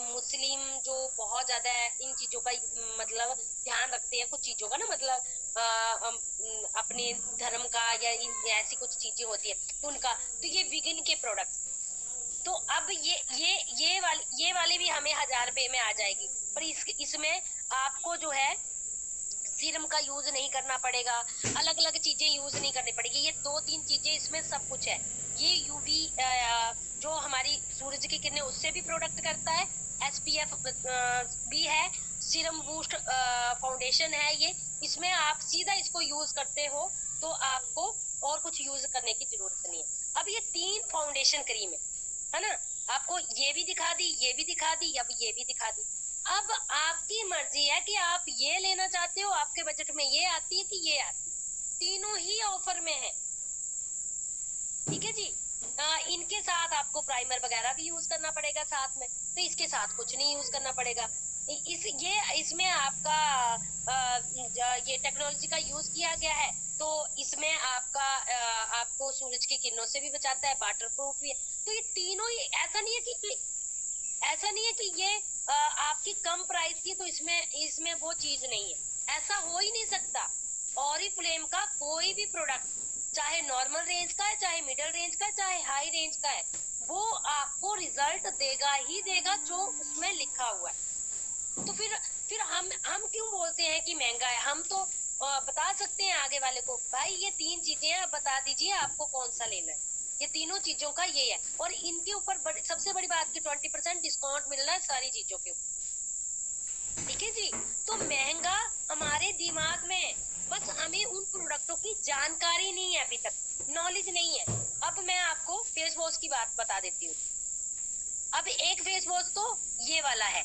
मुस्लिम जो बहुत ज्यादा इन चीजों का मतलब ध्यान रखते हैं, कुछ चीजों का ना, मतलब अपने धर्म का, या ऐसी कुछ चीजें होती है तो उनका, तो ये वीगन के प्रोडक्ट। तो अब ये वाली भी हमें 1000 रुपए में आ जाएगी। पर इसमें आपको जो है सीरम का यूज नहीं करना पड़ेगा, अलग अलग चीजें यूज नहीं करनी पड़ेगी। ये 2-3 चीजें इसमें सब कुछ है। ये यूवी जो हमारी सूरज की किरणें उससे भी प्रोटेक्ट करता है, SPF भी है, सीरम बूस्ट फाउंडेशन है ये। इसमें आप सीधा इसको यूज करते हो तो आपको और कुछ यूज करने की जरूरत नहीं है। अब ये 3 फाउंडेशन क्रीम है ना, आपको ये भी दिखा दी, ये भी दिखा दी, अब ये भी दिखा दी। अब आपकी मर्जी है कि आप ये लेना चाहते हो, आपके बजट में ये आती है कि ये आती है, तीनों ही ऑफर में है, ठीक है जी। इनके साथ आपको प्राइमर वगैरह भी यूज करना पड़ेगा साथ में, तो इसके साथ कुछ नहीं यूज करना पड़ेगा। इसमें आपका ये टेक्नोलॉजी का यूज किया गया है, तो इसमें आपका आपको सूरज की किरणों से भी बचाता है, वाटर प्रूफ भी है। तो ये तीनों ही, ऐसा नहीं है कि ये आपकी कम प्राइस की तो इसमें इसमें वो चीज नहीं है, ऐसा हो ही नहीं सकता। ऑरिफ्लेम का कोई भी प्रोडक्ट, चाहे नॉर्मल रेंज का है, चाहे मिडिल रेंज का है, चाहे हाई रेंज का है, वो आपको रिजल्ट देगा ही देगा जो उसमें लिखा हुआ है। तो फिर हम क्यों बोलते हैं कि महंगा है? हम तो बता सकते हैं आगे वाले को, भाई ये 3 चीजें हैं, आप बता दीजिए आपको कौन सा लेना है। ये तीनों चीजों का ये है, और इनके ऊपर सबसे बड़ी बात की 20% डिस्काउंट मिल रहा है सारी चीजों के ऊपर, ठीक है जी। तो महंगा हमारे दिमाग में है, बस हमें उन प्रोडक्टों की जानकारी नहीं है, अभी तक नॉलेज नहीं है। अब मैं आपको फेस वॉश की बात बता देती हूँ। अब एक फेस वॉश तो ये वाला है,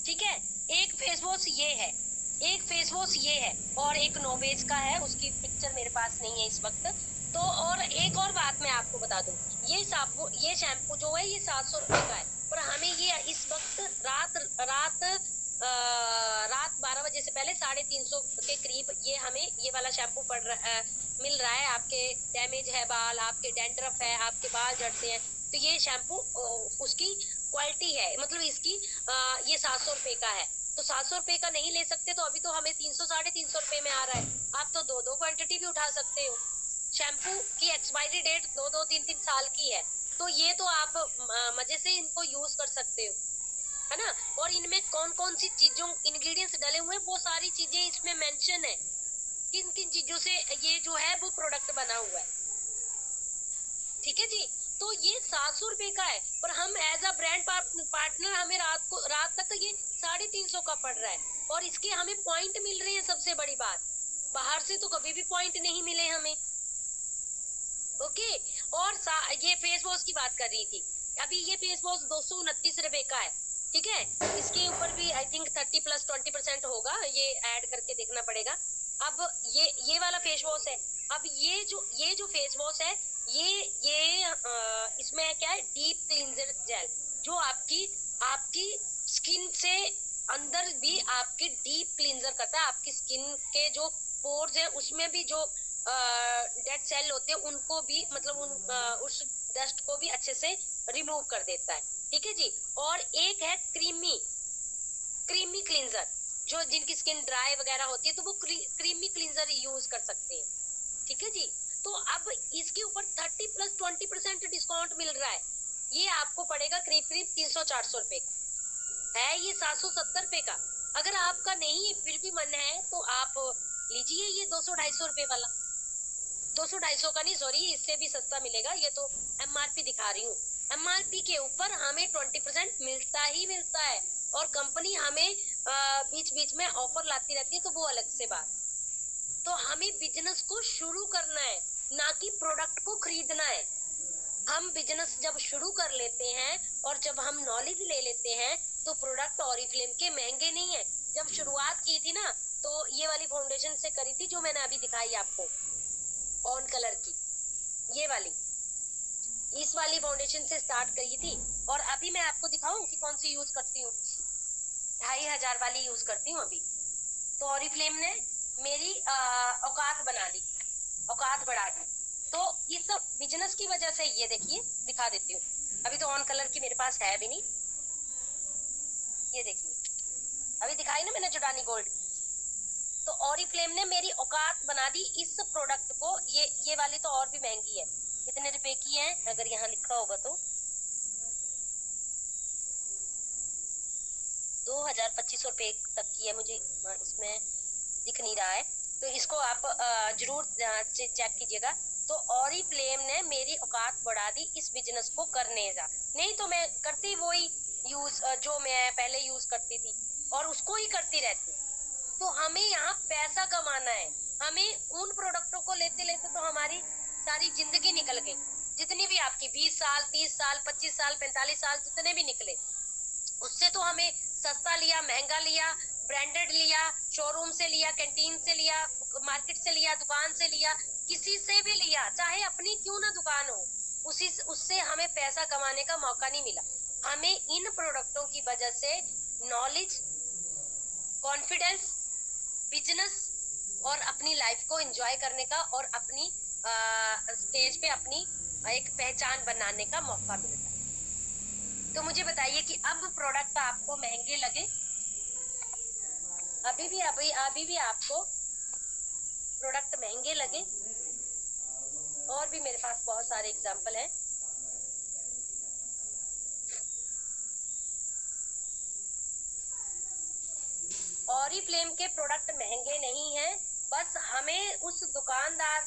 ठीक है। एक फेस वॉश ये है, एक फेस वॉश ये है, और एक नोबेज का है, उसकी पिक्चर मेरे पास नहीं है इस वक्त। तो और एक और बात मैं आपको बता दूं, ये साबु ये शैम्पू जो है ये 700 रुपए का है, पर हमें ये इस वक्त रात रात रात 12 बजे से पहले 350 के करीब ये हमें ये वाला शैम्पू मिल रहा है। आपके डैमेज है बाल, आपके डैंड्रफ है, आपके बाल झड़ते हैं, तो ये शैम्पू उसकी क्वालिटी है, मतलब इसकी ये 700 रुपए का है। तो 700 रुपए का नहीं ले सकते तो अभी तो हमें 300-350 रुपए में आ रहा है। आप तो 2-2 क्वांटिटी भी उठा सकते हो। शैम्पू की एक्सपायरी डेट 2-2, 3-3 साल की है, तो ये तो आप मजे से इनको यूज कर सकते हो, है ना। और इनमें कौन कौन सी चीजों इंग्रेडिएंट्स डाले हुए हैं वो सारी चीजें इसमें मेंशन है, किन किन चीजों से ये जो है वो प्रोडक्ट बना हुआ है, ठीक है जी। तो ये 700 रुपए का है, पर हम एज अ ब्रांड पार्टनर हमें रात तक ये 350 का पड़ रहा है, और इसके हमें पॉइंट मिल रहे हैं। सबसे बड़ी बात, बाहर से तो कभी भी पॉइंट नहीं मिले हमें। ओके। और ये फेस वॉश की बात कर रही थी, अभी ये फेस वॉश 229 रुपए का है, ठीक है। इसके ऊपर भी आई थिंक 30 + 20% होगा, ये ऐड करके देखना पड़ेगा। अब ये वाला फेस वॉश है। अब ये जो फेस वॉश है, ये इसमें क्या है, डीप क्लींजर जेल, जो आपकी आपकी स्किन से अंदर भी आपकी डीप क्लींजर करता है। आपकी स्किन के जो पोर्स है उसमें भी जो डेड सेल होते हैं उनको भी, मतलब उस डस्ट को भी अच्छे से रिमूव कर देता है, ठीक है जी। और एक है क्रीमी क्लींजर, जो जिनकी स्किन ड्राई वगैरह होती है तो वो क्रीमी क्लींजर यूज कर सकते हैं, ठीक है जी। तो अब इसके ऊपर 30 + 20% डिस्काउंट मिल रहा है। ये आपको पड़ेगा करीब करीब 300-400 रुपए का है, ये 770 रुपए का। अगर आपका नहीं फिर भी मन है तो आप लीजिए ये 200-250 रुपए वाला। 200-250 का नहीं, सॉरी, इससे भी सस्ता मिलेगा। ये तो एमआरपी दिखा रही हूँ, एमआरपी के ऊपर हमें 20% मिलता ही मिलता है। और कंपनी हमें बीच बीच में ऑफर लाती रहती है, तो वो अलग से बात। तो हमें बिजनेस को शुरू करना है, ना कि प्रोडक्ट को खरीदना है। हम बिजनेस जब शुरू कर लेते हैं और जब हम नॉलेज ले लेते हैं, तो प्रोडक्ट ऑरिफ्लेम के महंगे नहीं है। जब शुरुआत की थी ना, तो ये वाली फाउंडेशन से करी थी, जो मैंने अभी दिखाई आपको, ऑन कलर की, ये वाली, इस वाली फाउंडेशन से स्टार्ट करी थी। और अभी मैं आपको दिखाऊं कि कौन सी यूज करती हूँ। 2500 वाली यूज करती हूँ अभी। तो ऑरिफ्लेम ने मेरी औकात बना दी, औकात बढ़ा दी। तो इस बिजनेस की वजह से, ये देखिए दिखा देती हूँ। अभी तो ऑन कलर की मेरे पास है भी नहीं, ये देखिए अभी दिखाई ना मैंने जुडानी गोल्ड। तो ऑरिफ्लेम ने मेरी औकात बना दी इस प्रोडक्ट को। ये वाली तो और भी महंगी है। कितने रुपए की है, अगर यहाँ लिखा होगा तो 2000-2500 रुपए तक की है, मुझे इसमें दिख नहीं रहा है। तो इसको आप जरूर चेक कीजिएगा। तो ऑरिफ्लेम ने मेरी औकात बढ़ा दी इस बिजनेस को करने का। नहीं तो मैं करती वही यूज जो मैं पहले यूज करती थी, और उसको ही करती रहती। तो हमें यहाँ पैसा कमाना है। हमें उन प्रोडक्टों को लेते लेते तो हमारी सारी जिंदगी निकल गई। जितनी भी आपकी 20 साल, 30 साल, 25 साल, 45 साल, जितने भी निकले, उससे तो हमें सस्ता लिया, महंगा लिया, ब्रांडेड लिया, शोरूम से लिया, कैंटीन से लिया, मार्केट से लिया, दुकान से लिया, किसी से भी लिया, चाहे अपनी क्यों ना दुकान हो, उससे हमें पैसा कमाने का मौका नहीं मिला। हमें इन प्रोडक्टों की वजह से नॉलेज, कॉन्फिडेंस, बिजनेस और अपनी लाइफ को एंजॉय करने का, और अपनी स्टेज पे अपनी एक पहचान बनाने का मौका मिलता है। तो मुझे बताइए कि अब प्रोडक्ट आपको महंगे लगे, अभी भी आपको प्रोडक्ट महंगे लगे, और भी मेरे पास बहुत सारे एग्जांपल हैं। ऑरिफ्लेम के प्रोडक्ट महंगे नहीं हैं, बस हमें उस दुकानदार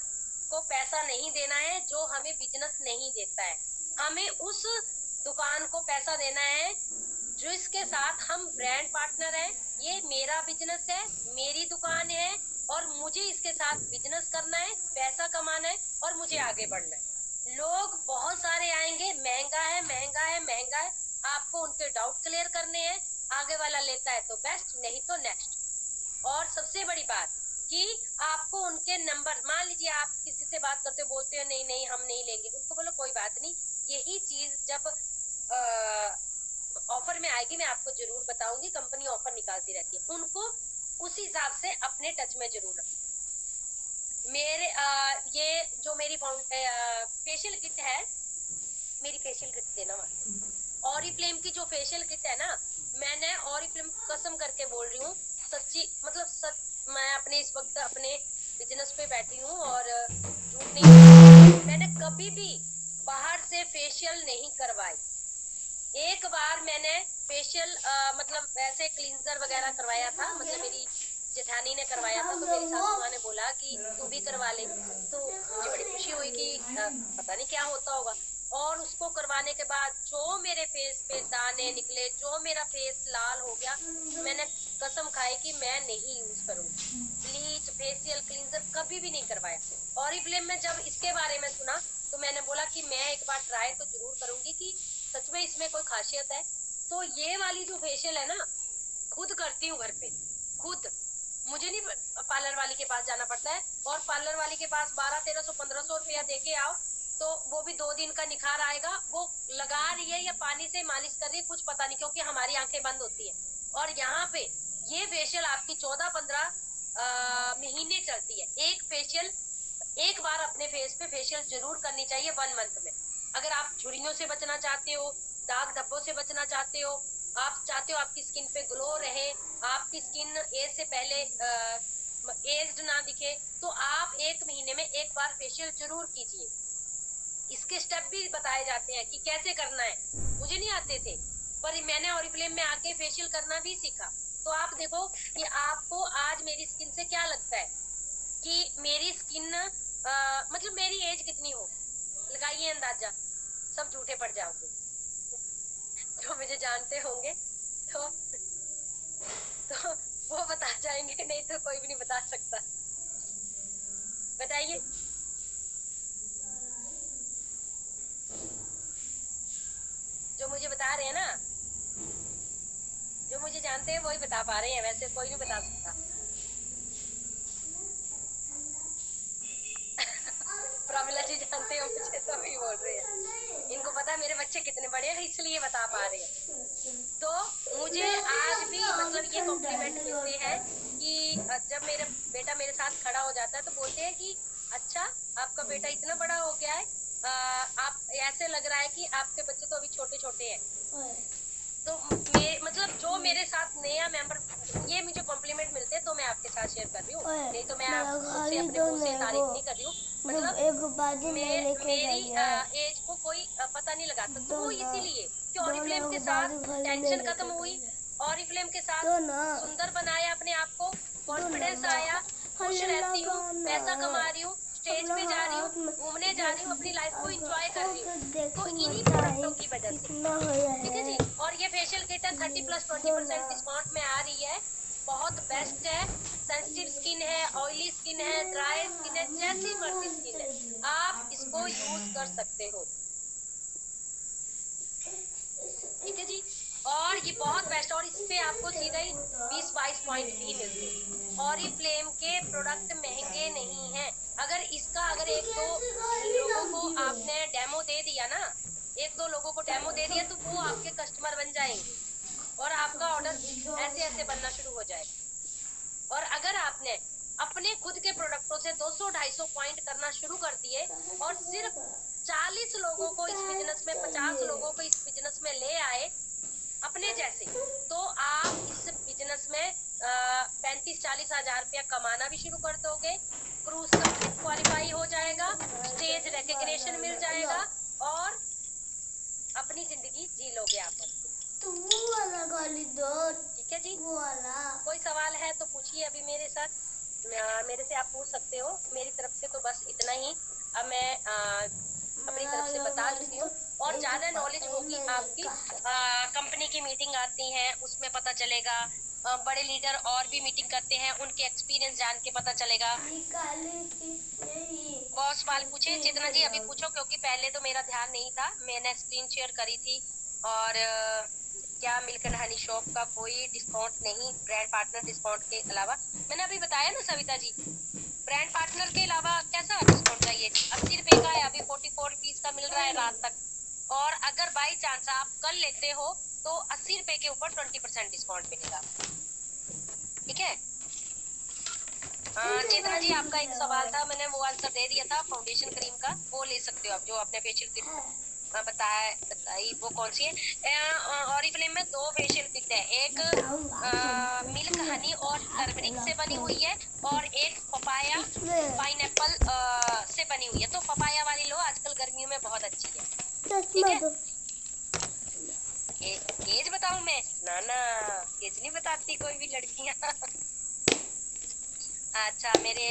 को पैसा नहीं देना है जो हमें बिजनेस नहीं देता है। हमें उस दुकान को पैसा देना है जिसके साथ हम ब्रांड पार्टनर हैं। ये मेरा बिजनेस है, मेरी दुकान है, और मुझे इसके साथ बिजनेस करना है, पैसा कमाना है, और मुझे आगे बढ़ना है। लोग बहुत सारे आएंगे, महंगा है, महंगा है, महंगा है, आपको उनके डाउट क्लियर करने हैं। आगे वाला लेता है तो बेस्ट, नहीं तो नेक्स्ट। और सबसे बड़ी बात कि आपको उनके नंबर, मान लीजिए आप किसी से बात करते हो, बोलते हो नहीं नहीं हम नहीं लेंगे, उनको बोलो कोई बात नहीं, यही चीज जब ऑफर में आएगी मैं आपको जरूर बताऊंगी। कंपनी ऑफर निकालती रहती है, उनको उस हिसाब से अपने टच में जरूर रखें। मेरे ये जो मेरी फेशियल किट है, मेरी फेशियल किट देना वहां। ऑरिफ्लेम की जो फेशियल किट है ना, मैंने ऑरिफ्लेम कसम करके बोल रही हूँ, सच्ची मतलब मैं अपने इस वक्त अपने बिजनेस पे बैठी हूँ और झूठ नहीं, मैंने कभी भी बाहर से फेशियल नहीं करवाई। एक बार मैंने फेशियल मतलब वैसे क्लींजर वगैरह करवाया था, मतलब मेरी जेठानी ने करवाया था, तो मेरी सासू माँ ने बोला कि तू भी करवा ले। तो मुझे बड़ी खुशी हुई कि पता नहीं क्या होता होगा। और उसको करवाने के बाद जो मेरे फेस पे दाने निकले, जो मेरा फेस लाल हो गया, मैंने कसम खाई कि मैं नहीं यूज करूंगी ब्लीच, फेशियल क्लींजर कभी भी नहीं करवाया। ऑरिफ्लेम में जब इसके बारे में सुना तो मैंने बोला कि मैं एक बार ट्राई तो जरूर करूंगी कि सच में इसमें कोई खासियत है। तो ये वाली जो फेशियल है ना, खुद करती हूँ घर पे, खुद। मुझे नहीं पार्लर वाली के पास जाना पड़ता है, और पार्लर वाली के पास 1200-1300-1500 रुपया दे के आओ तो वो भी 2 दिन का निखार आएगा। वो लगा रही है या पानी से मालिश कर रही है कुछ पता नहीं, क्योंकि हमारी आंखें बंद होती है। और यहाँ पे ये फेशियल आपकी 14-15 महीने चलती है। एक फेशियल एक बार अपने फेस पे फेशियल जरूर करनी चाहिए 1 मंथ में। अगर आप झुर्रियों से बचना चाहते हो, दाग धब्बों से बचना चाहते हो, आप चाहते हो आपकी स्किन पे ग्लो रहे, आपकी स्किन एज से पहले एज्ड ना दिखे, तो आप 1 महीने में एक बार फेशियल जरूर कीजिए। इसके स्टेप भी बताए जाते हैं कि कैसे करना है। मुझे नहीं आते थे, पर मैंने ऑरिफ्लेम में आके फेशियल करना भी सीखा। तो आप देखो कि आपको आज मेरी स्किन से क्या लगता है कि मेरी स्किन मतलब मेरी एज कितनी होगी, लगाइए अंदाजा। सब झूठे पड़ जाओगे जो मुझे जानते होंगे, तो तो वो बता जाएंगे, नहीं तो कोई भी नहीं बता सकता। बताइए। जो मुझे बता रहे हैं ना, जो मुझे जानते हैं वही बता पा रहे हैं, वैसे कोई नहीं बता सकता। प्रमिला जी जानते हो मुझे, तो भी बोल रहे हैं इनको पता है मेरे बच्चे कितने बड़े हैं, इसलिए बता पा रहे हैं। तो मुझे आज भी मतलब ये कॉम्प्लीमेंट मिलते हैं कि जब मेरा बेटा मेरे साथ खड़ा हो जाता है तो बोलते हैं कि अच्छा, आपका बेटा इतना बड़ा हो गया है, आप ऐसे लग रहा है कि आपके बच्चे तो अभी छोटे छोटे हैं। तो मतलब जो मेरे साथ नया मेंबर, ये मुझे कॉम्प्लीमेंट मिलते हैं तो मैं आपके साथ शेयर कर रही हूँ, नहीं तो मैं खुद से अपने मुंह से तारीफ नहीं कर रही हूँ। मतलब मेरी एज को कोई पता नहीं लगा सकता, वो इसीलिए कि ऑरिफ्लेम के साथ टेंशन खत्म हुई, ऑरिफ्लेम के साथ सुंदर बनाया अपने आप को, कॉन्फिडेंस आया, खुश रहती हूँ, पैसा कमा रही हूँ, स्टेज पे जा रही हूँ, घूमने जा रही हूँ, अपनी लाइफ को एंजॉय कर रही हूँ, तो इन्हीं प्रोडक्टों की वजह से। ठीक है जी। और ये फेशियल किट है 30+20% डिस्काउंट में आ रही है, बहुत बेस्ट है। सेंसिटिव स्किन है, ऑयली स्किन है, ड्राई स्किन है, जैसी मर्जी स्किन है, आप इसको यूज कर सकते हो। ठीक है जी। और ये बहुत बेस्ट, और इस पे आपको सीधा ही 20-22 पॉइंट भी मिलते हैं। ऑरिफ्लेम के प्रोडक्ट महंगे नहीं हैं। अगर एक दो लोगों को आपने डेमो दे दिया ना, एक दो लोगों को डेमो दे दिया, तो वो आपके कस्टमर बन जाएंगे और आपका ऑर्डर ऐसे ऐसे बनना शुरू हो जाएगा। और अगर आपने अपने खुद के प्रोडक्टों से 200-250 पॉइंट करना शुरू कर दिए और सिर्फ 40 लोगों को इस बिजनेस में, 50 लोगों को इस बिजनेस में ले आए अपने जैसे, तो आप इस बिजनेस में 35-40 हजार रुपया कमाना भी शुरू कर दोगे। क्रूज का क्वालिफाई हो जाएगा, स्टेज रिकग्निशन मिल जाएगा, और अपनी जिंदगी जी लोगे आप। तो वो वाला गाली दो। ठीक है जी। वो वाला कोई सवाल है तो पूछिए अभी मेरे साथ, मेरे से आप पूछ सकते हो। मेरी तरफ से तो बस इतना ही। अब मैं अपनी तरफ से बता चुकी हूँ, और ज्यादा नॉलेज होगी आपकी। कंपनी की मीटिंग आती है, उसमें पता चलेगा। बड़े लीडर और भी मीटिंग करते हैं, उनके एक्सपीरियंस जान के पता चलेगा। बहुत सवाल पूछे चेतना जी, अभी पूछो, क्योंकि पहले तो मेरा ध्यान नहीं था, मैंने स्क्रीन शेयर करी थी। और क्या मिल्क एंड हनी शॉप का कोई डिस्काउंट नहीं, ब्रांड पार्टनर डिस्काउंट के अलावा? मैंने अभी बताया ना सविता जी, ब्रांड पार्टनर के अलावा कैसा डिस्काउंट चाहिए? 80 रुपए का है, अभी 44 रुपीज का मिल रहा है रात तक। और अगर बाई चांस आप कल लेते हो तो 80 रुपए के ऊपर 20% डिस्काउंट मिलेगा। ठीक है। चेतना जी, आपका एक सवाल था, मैंने वो आंसर दे दिया था। फाउंडेशन क्रीम का वो ले सकते हो आप, जो आपने फेशियल किट बताई वो कौन सी है? ऑरिफ्लेम में 2 फेशियल किट है, एक मिल्क हनी और टर्मरिक से बनी हुई है, और एक पपाया पाइनएप्पल से बनी हुई है। तो पपाया वाली लो, आजकल गर्मियों में बहुत अच्छी है। ठीक है। एज बताऊं मैं? ना ना, एज नहीं बताती कोई भी लड़कियां। अच्छा, मेरे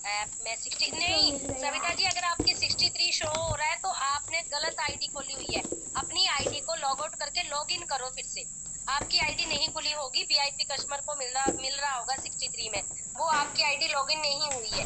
ऐप में 60 नहीं, सविता जी, अगर आपकी 63 शो हो रहा है तो आपने गलत आईडी खोली। इन करो फिर से। आपकी आईडी नहीं खुली होगी, वीआईपी कस्टमर को मिल रहा होगा 63 में, वो आपकी आईडी लॉगिन नहीं हुई है।